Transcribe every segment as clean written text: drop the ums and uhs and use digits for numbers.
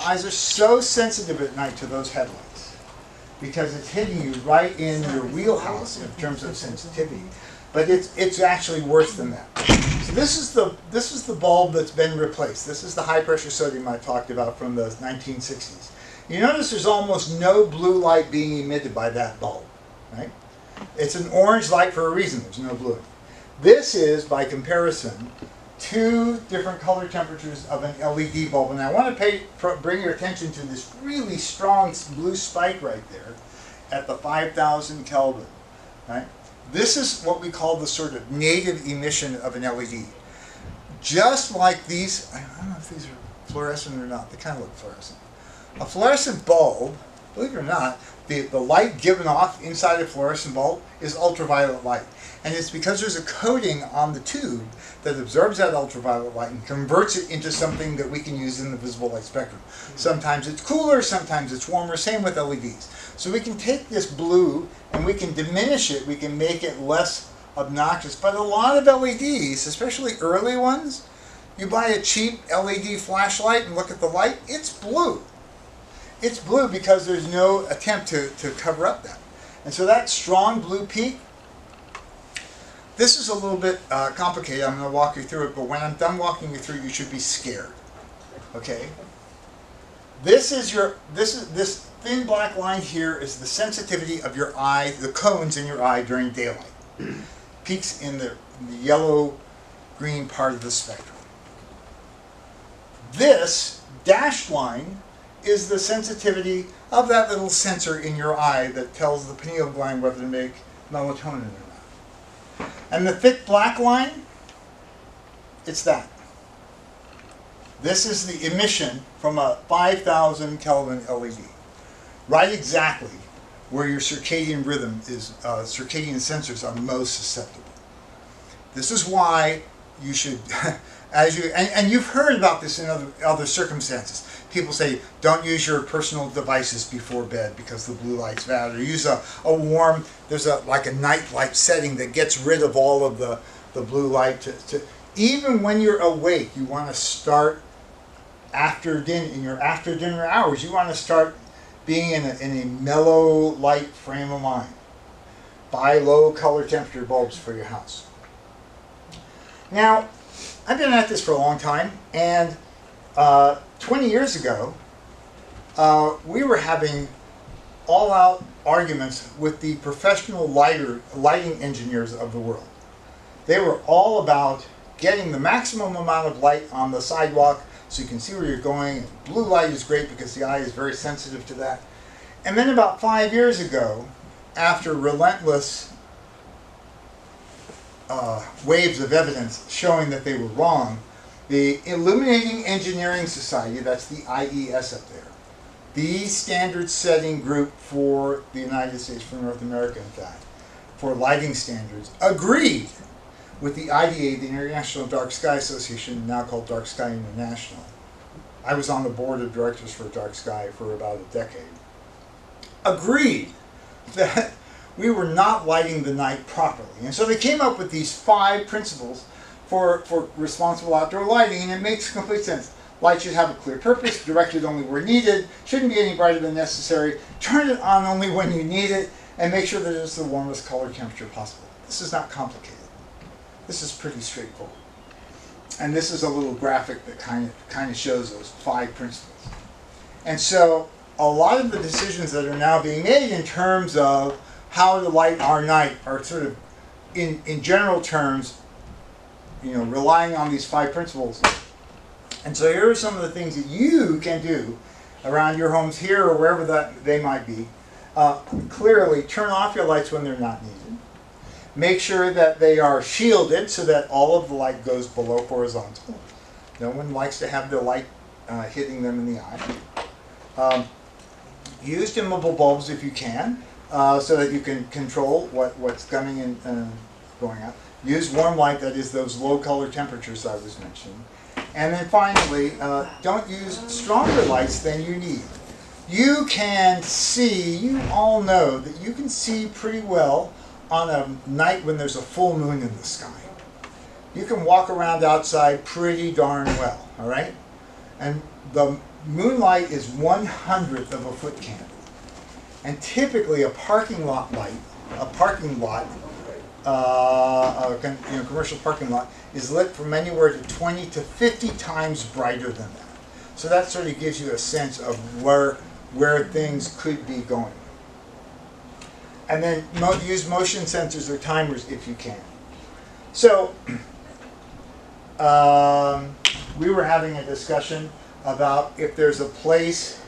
eyes are so sensitive at night to those headlights because it's hitting you right in your wheelhouse in terms of sensitivity. But it's actually worse than that. So this is the bulb that's been replaced. This is the high pressure sodium I talked about from the 1960s. You notice there's almost no blue light being emitted by that bulb, right? It's an orange light for a reason. There's no blue. This is, by comparison, 2 different color temperatures of an LED bulb. And I want to bring your attention to this really strong blue spike right there at the 5,000 Kelvin, right? This is what we call the sort of native emission of an LED. Just like these, I don't know if these are fluorescent or not. They kind of look fluorescent. A fluorescent bulb, believe it or not, the light given off inside a fluorescent bulb is ultraviolet light. And it's because there's a coating on the tube that absorbs that ultraviolet light and converts it into something that we can use in the visible light spectrum. Sometimes it's cooler, sometimes it's warmer, same with LEDs. So we can take this blue and we can diminish it, we can make it less obnoxious. But a lot of LEDs, especially early ones, you buy a cheap LED flashlight and look at the light, it's blue. It's blue because there's no attempt to cover up that. And so that strong blue peak, this is a little bit complicated. I'm going to walk you through it, but when I'm done walking you through, you should be scared. Okay? This thin black line here is the sensitivity of your eye, the cones in your eye during daylight. Peaks in the yellow-green part of the spectrum. This dashed line is the sensitivity of that little sensor in your eye that tells the pineal gland whether to make melatonin or not. And the thick black line, it's that. This is the emission from a 5,000 Kelvin LED. Right exactly where your circadian rhythm is, circadian sensors are most susceptible. This is why you should, and you've heard about this in other circumstances. People say, don't use your personal devices before bed because the blue light's bad. Or use a warm, there's like a night light setting that gets rid of all of the blue light. Even when you're awake, you want to start after dinner, in your after dinner hours, you want to start being in a mellow light frame of mind. Buy low color temperature bulbs for your house. Now, I've been at this for a long time, and 20 years ago, we were having all-out arguments with the professional lighting engineers of the world. They were all about getting the maximum amount of light on the sidewalk so you can see where you're going. And blue light is great because the eye is very sensitive to that. And then about 5 years ago, after relentless waves of evidence showing that they were wrong, the Illuminating Engineering Society, that's the IES up there, the standard setting group for the United States, for North America in fact, for lighting standards, agreed with the IDA, the International Dark Sky Association, now called Dark Sky International. I was on the board of directors for Dark Sky for about a decade. Agreed that we were not lighting the night properly. And so they came up with these 5 principles for responsible outdoor lighting, and it makes complete sense. Light should have a clear purpose, directed only where needed, shouldn't be any brighter than necessary, turn it on only when you need it, and make sure that it's the warmest color temperature possible. This is not complicated. This is pretty straightforward. And this is a little graphic that kind of shows those 5 principles. And so a lot of the decisions that are now being made in terms of how to light our night are sort of, in general terms, relying on these 5 principles. And so here are some of the things that you can do around your homes here or wherever that they might be. Clearly, turn off your lights when they're not needed. Make sure that they are shielded so that all of the light goes below horizontal. No one likes to have the light hitting them in the eye. Use dimmable bulbs if you can, so that you can control what's coming in and going out. Use warm light, that is those low color temperatures I was mentioning. And then finally, don't use stronger lights than you need. You can see, you all know that you can see pretty well on a night when there's a full moon in the sky. You can walk around outside pretty darn well, all right? And the moonlight is 1/100th of a foot candle. And typically a parking lot light, commercial parking lot, is lit from anywhere to 20 to 50 times brighter than that. So that sort of gives you a sense of where things could be going. And then use motion sensors or timers if you can. So we were having a discussion about if there's a place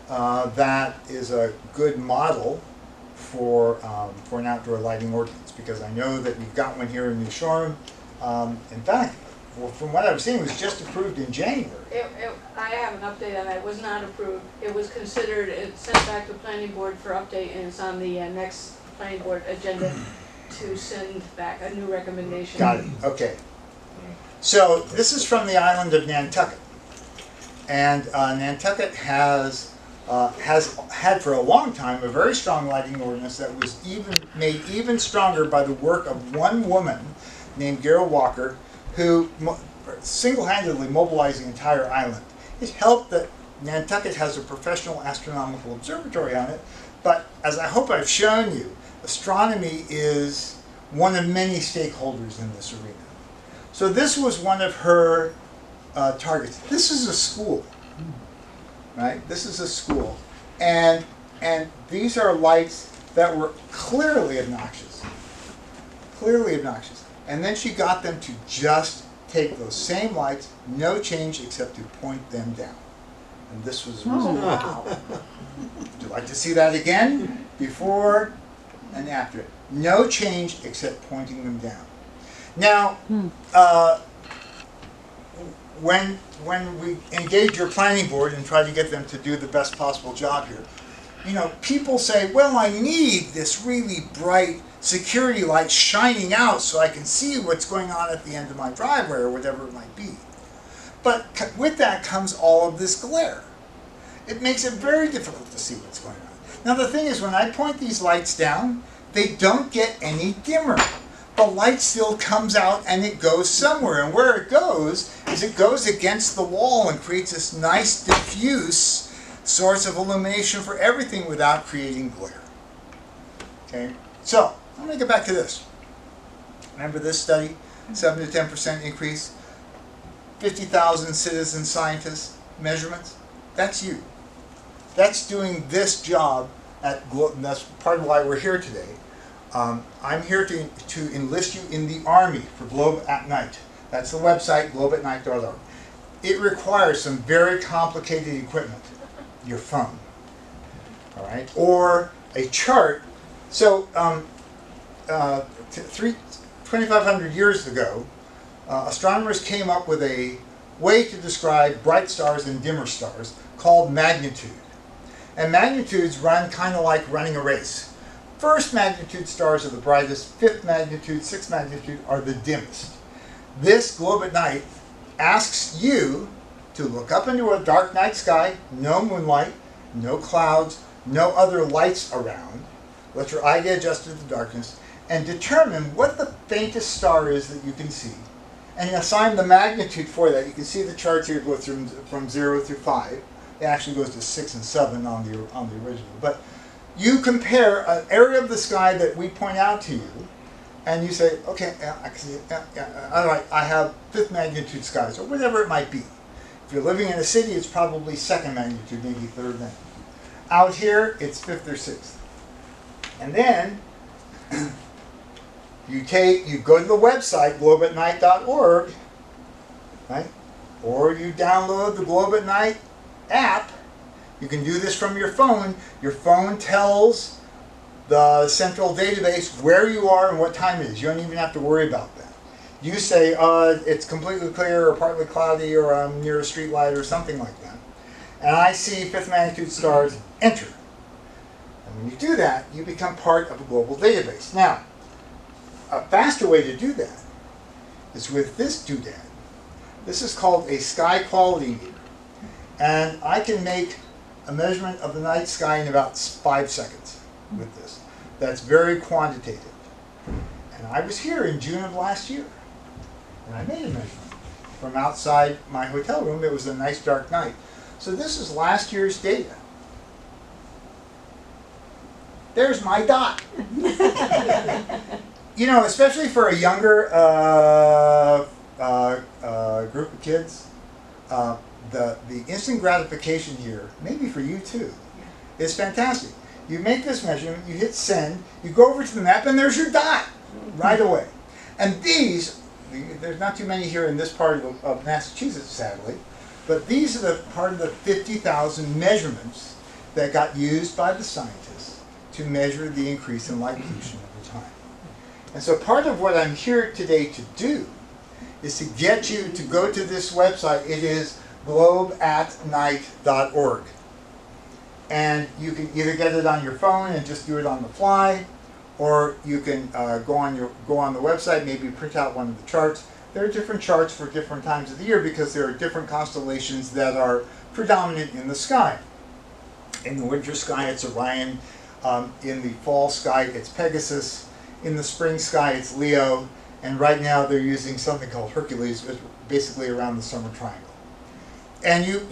that is a good model for an outdoor lighting ordinance, because I know that you've got one here in New Shoreham. In fact, well, from what I've seen, it was just approved in January. I have an update on that. It was not approved. It was considered, it's sent back to the planning board for update, and it's on the next planning board agenda to send back a new recommendation. Got it. Okay. So this is from the island of Nantucket, and Nantucket has had for a long time a very strong lighting ordinance that was made even stronger by the work of one woman named Gail Walker, who single-handedly mobilized the entire island. It helped that Nantucket has a professional astronomical observatory on it, but as I hope I've shown you, astronomy is one of many stakeholders in this arena. So this was one of her targets. This is a school, right? This is a school, and these are lights that were clearly obnoxious, And then she got them to just take those same lights, no change except to point them down. And this was the result. Wow. Would you like to see that again? Before and after. No change except pointing them down. Now, when we engage your planning board and try to get them to do the best possible job here, you know, people say, well, I need this really bright security light shining out so I can see what's going on at the end of my driveway or whatever it might be. But with that comes all of this glare. It makes it very difficult to see what's going on. Now the thing is, when I point these lights down, they don't get any dimmer. The light still comes out and it goes somewhere. And where it goes is it goes against the wall and creates this nice diffuse source of illumination for everything without creating glare. Okay, so let me get back to this. Remember this study, 7 to 10% increase, 50,000 citizen scientists, measurements. That's you. That's doing this job and that's part of why we're here today. I'm here to enlist you in the Army for Globe at Night. That's the website, globeatnight.org. It requires some very complicated equipment. Your phone, all right, or a chart. So 2,500 years ago, astronomers came up with a way to describe bright stars and dimmer stars called magnitude. And magnitudes run kind of like running a race. First magnitude stars are the brightest, fifth magnitude, sixth magnitude are the dimmest. This Globe at Night asks you to look up into a dark night sky, no moonlight, no clouds, no other lights around. Let your eye get adjusted to the darkness and determine what the faintest star is that you can see. And assign the magnitude for that. You can see the charts here go from 0 through 5. It actually goes to 6 and 7 on the original. But you compare an area of the sky that we point out to you, and you say, okay, I can see it. All right, I have fifth magnitude skies, or whatever it might be. If you're living in a city, it's probably second magnitude, maybe third magnitude. Out here, it's fifth or sixth. And then you go to the website, globeatnight.org, right? Or you download the Globe at Night app. You can do this from your phone. Your phone tells the central database where you are and what time it is. You don't even have to worry about that. You say, it's completely clear or partly cloudy or I'm near a street light or something like that. And I see fifth magnitude stars, enter. And when you do that, you become part of a global database. Now, a faster way to do that is with this doodad. This is called a sky quality meter. And I can make a measurement of the night sky in about 5 seconds with this. That's very quantitative. And I was here in June of last year. And I made a measurement from outside my hotel room. It was a nice dark night. So this is last year's data. There's my dot. You know, especially for a younger group of kids, the instant gratification here, maybe for you too, is fantastic. You make this measurement, you hit send, you go over to the map, and there's your dot right away. And these, there's not too many here in this part of Massachusetts, sadly, but these are the part of the 50,000 measurements that got used by the scientists to measure the increase in light pollution over time. And so part of what I'm here today to do is to get you to go to this website. It is globeatnight.org. And you can either get it on your phone and just do it on the fly, or you can go on the website, maybe print out one of the charts. There are different charts for different times of the year because there are different constellations that are predominant in the sky. In the winter sky, it's Orion. In the fall sky, it's Pegasus. In the spring sky, it's Leo. And right now, they're using something called Hercules, which is basically around the summer triangle. And you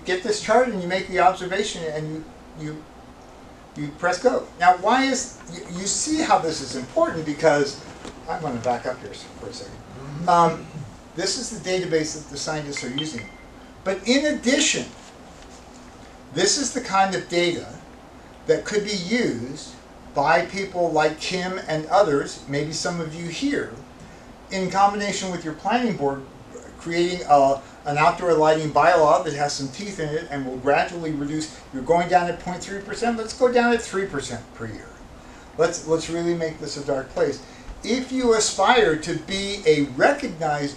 get this chart and you make the observation and you press go. Now, why is you see how this is important? Because I'm going to back up here for a second. This is the database that the scientists are using. But in addition, this is the kind of data that could be used by people like Kim and others, maybe some of you here, in combination with your planning board, creating an outdoor lighting bylaw that has some teeth in it and will gradually reduce. You're going down at 0.3%, let's go down at 3% per year. Let's really make this a dark place. If you aspire to be a recognized